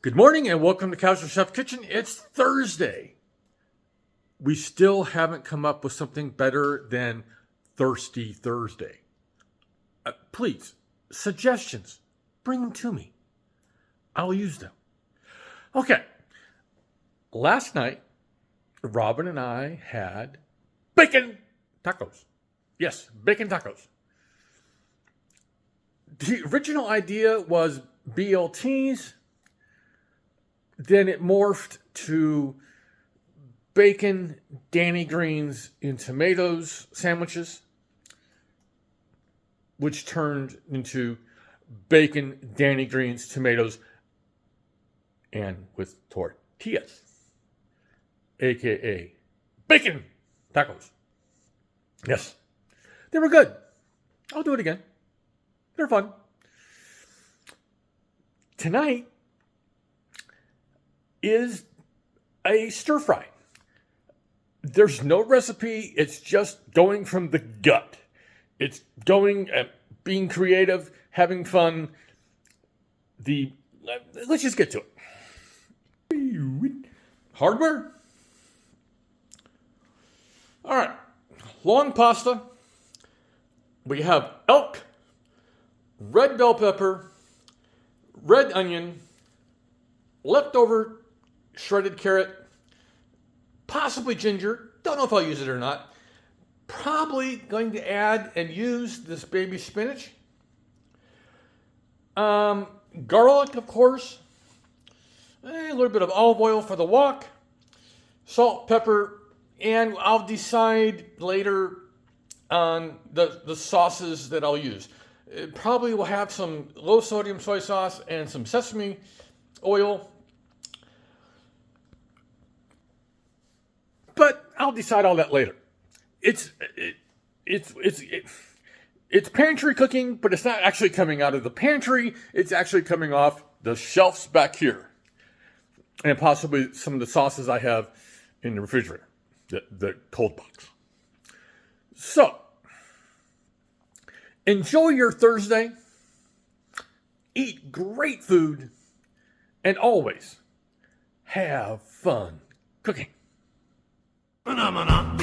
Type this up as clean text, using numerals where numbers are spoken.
Good morning and welcome to Casual Chef Kitchen. It's Thursday. We still haven't come up with something better than Thirsty Thursday. Please, suggestions, bring them to me. I'll use them. Okay. Last night, Robin and I had bacon tacos. Yes, bacon tacos. The original idea was BLTs. Then it morphed to bacon, Danny greens, and tomatoes sandwiches, which turned into bacon, Danny greens, tomatoes, and with tortillas, aka bacon tacos. Yes, they were good. I'll do it again. They're fun. Tonight is a stir-fry. There's no recipe. It's just going from the gut. It's going, being creative, having fun. Let's just get to it. Hardware. All right. Long pasta. We have elk, red bell pepper, red onion, leftover shredded carrot, possibly ginger. Don't know if I'll use it or not. Probably going to add and use this baby spinach. Garlic, of course. A little bit of olive oil for the wok. Salt, pepper, and I'll decide later on the sauces that I'll use. It probably will have some low sodium soy sauce and some sesame oil. But I'll decide all that later. It's pantry cooking, but it's not actually coming out of the pantry. It's actually coming off the shelves back here. And possibly some of the sauces I have in the refrigerator, the cold box. So, enjoy your Thursday. Eat great food. And always have fun cooking. Phenomena.